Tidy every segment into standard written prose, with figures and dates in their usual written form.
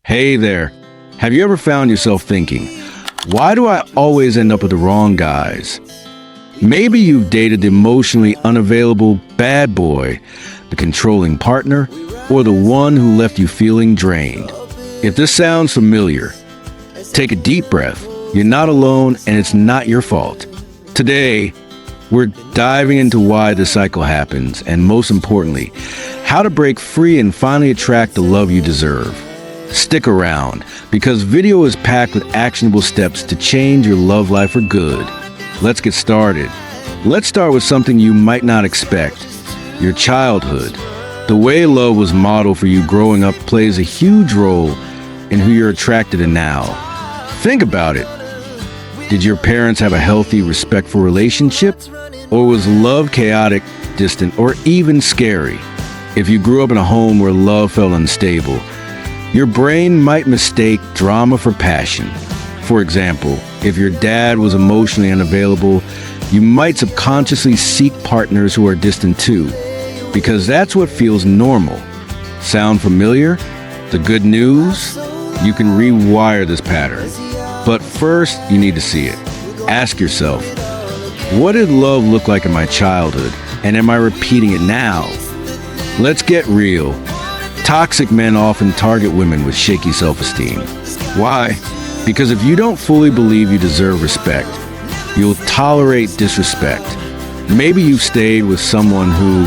Hey there. Have you ever found yourself thinking, why do I always end up with the wrong guys? Maybe you've dated the emotionally unavailable bad boy, the controlling partner, or the one who left you feeling drained. If this sounds familiar, take a deep breath. You're not alone, and it's not your fault. Today, we're diving into why this cycle happens, and most importantly, how to break free and finally attract the love you deserve. Stick around, because video is packed with actionable steps to change your love life for good. Let's get started. Let's start with something you might not expect: your childhood. The way love was modeled for you growing up plays a huge role in who you're attracted to now. Think about it. Did your parents have a healthy, respectful relationship? Or was love chaotic, distant, or even scary? If you grew up in a home where love felt unstable, your brain might mistake drama for passion. For example, if your dad was emotionally unavailable, you might subconsciously seek partners who are distant too, because that's what feels normal. Sound familiar? The good news? You can rewire this pattern. But first, you need to see it. Ask yourself, what did love look like in my childhood, and am I repeating it now? Let's get real. Toxic men often target women with shaky self-esteem. Why? Because if you don't fully believe you deserve respect, you'll tolerate disrespect. Maybe you've stayed with someone who,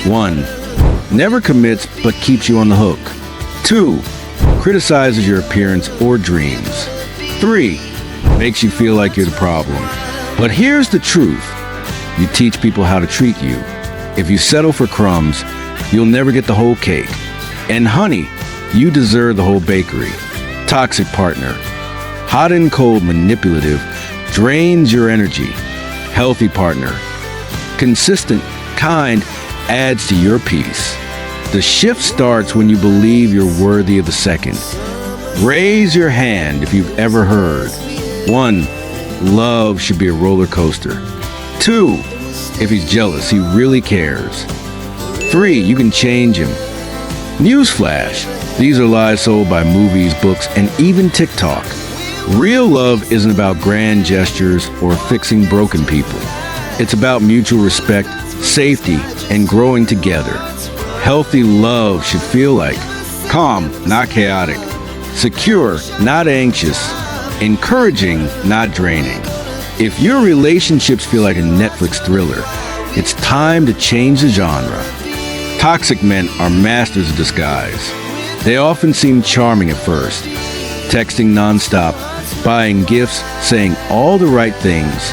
1, never commits but keeps you on the hook. 2, criticizes your appearance or dreams. 3, makes you feel like you're the problem. But here's the truth. You teach people how to treat you. If you settle for crumbs, you'll never get the whole cake. And honey, you deserve the whole bakery. Toxic partner. Hot and cold, manipulative, drains your energy. Healthy partner. Consistent, kind, adds to your peace. The shift starts when you believe you're worthy of the second. Raise your hand if you've ever heard. 1, love should be a roller coaster. 2, if he's jealous, he really cares. 3, you can change him. Newsflash, these are lies sold by movies, books, and even TikTok. Real love isn't about grand gestures or fixing broken people. It's about mutual respect, safety, and growing together. Healthy love should feel like calm, not chaotic, secure, not anxious, encouraging, not draining. If your relationships feel like a Netflix thriller, it's time to change the genre. Toxic men are masters of disguise. They often seem charming at first, texting nonstop, buying gifts, saying all the right things.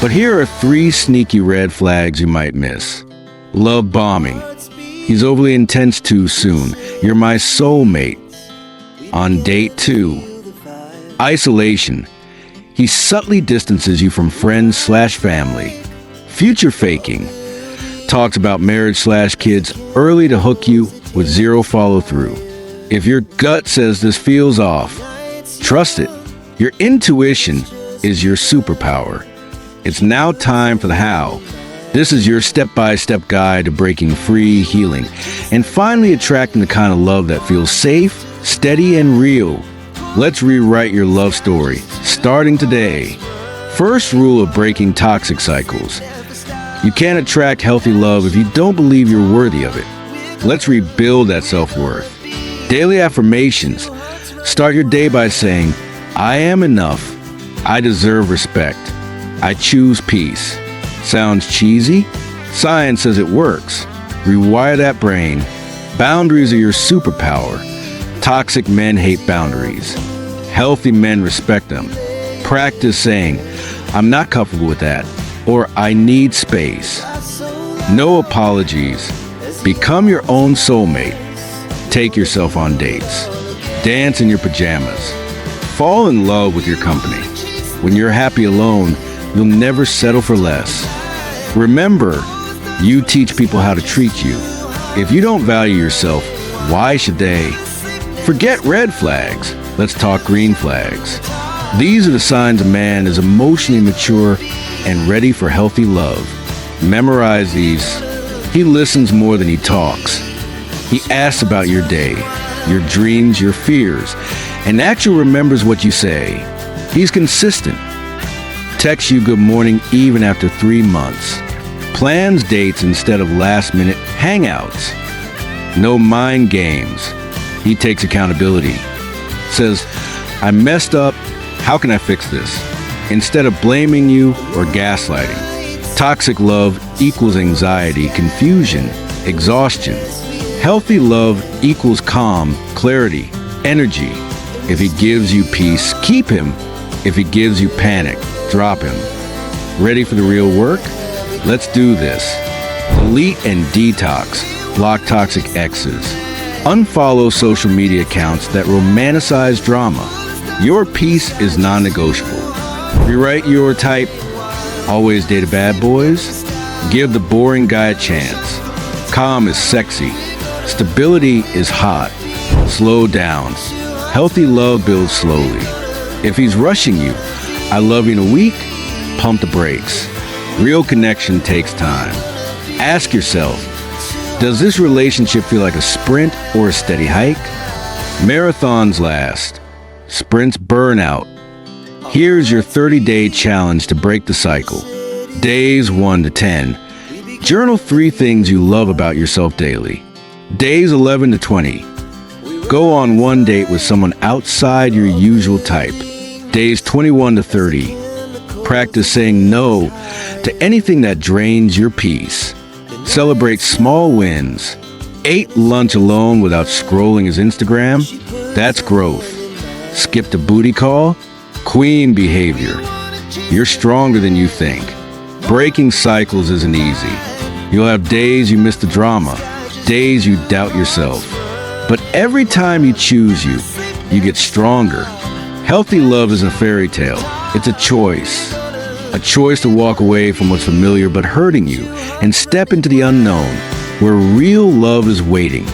But here are 3 sneaky red flags you might miss. Love bombing. He's overly intense too soon. You're my soulmate. On date 2. Isolation. He subtly distances you from friends/family. Future faking. Talks about marriage/kids early to hook you with zero follow-through. If your gut says this feels off, trust it. Your intuition is your superpower. It's now time for the how. This is your step-by-step guide to breaking free, healing, and finally attracting the kind of love that feels safe, steady, and real. Let's rewrite your love story, starting today. First rule of breaking toxic cycles. You can't attract healthy love if you don't believe you're worthy of it. Let's rebuild that self-worth. Daily affirmations. Start your day by saying, I am enough. I deserve respect. I choose peace. Sounds cheesy? Science says it works. Rewire that brain. Boundaries are your superpower. Toxic men hate boundaries. Healthy men respect them. Practice saying, I'm not comfortable with that, or I need space. No apologies. Become your own soulmate. Take yourself on dates. Dance in your pajamas. Fall in love with your company. When you're happy alone, you'll never settle for less. Remember, you teach people how to treat you. If you don't value yourself, why should they? Forget red flags. Let's talk green flags. These are the signs a man is emotionally mature and ready for healthy love. Memorize these. He listens more than he talks. He asks about your day. your dreams, your fears, and actually remembers what you say. He's consistent. Texts you good morning even after 3 months. Plans dates instead of last-minute hangouts. No mind games. He takes accountability. Says, I messed up. How can I fix this? Instead of blaming you or gaslighting. Toxic love equals anxiety, confusion, exhaustion. Healthy love equals calm, clarity, energy. If he gives you peace, keep him. If he gives you panic, drop him. Ready for the real work? Let's do this. Delete and detox. Block toxic exes. Unfollow social media accounts that romanticize drama. Your peace is non-negotiable. Rewrite your type. Always date bad boys. Give the boring guy a chance. Calm is sexy. Stability is hot. Slow down. Healthy love builds slowly. If he's rushing you, I love you in a week, pump the brakes. Real connection takes time. Ask yourself, does this relationship feel like a sprint or a steady hike? Marathons last. Sprints burn out. Here's your 30-day challenge to break the cycle. Days 1 to 10. Journal 3 things you love about yourself daily. Days 11 to 20. Go on 1 date with someone outside your usual type. Days 21 to 30. Practice saying no to anything that drains your peace. Celebrate small wins. Ate lunch alone without scrolling his Instagram. That's growth. Skipped a booty call. Queen behavior. You're stronger than you think. Breaking cycles isn't easy. You'll have days you miss the drama, days you doubt yourself. But every time you choose you get stronger. Healthy love isn't a fairy tale. It's a choice. A choice to walk away from what's familiar but hurting you and step into the unknown where real love is waiting.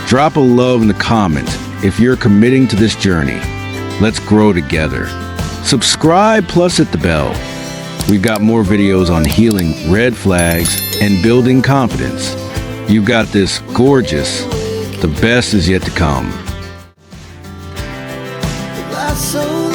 Drop a love in the comments if you're committing to this journey. Let's grow together. Subscribe plus hit the bell. We've got more videos on healing red flags and building confidence. You've got this gorgeous. The best is yet to come. So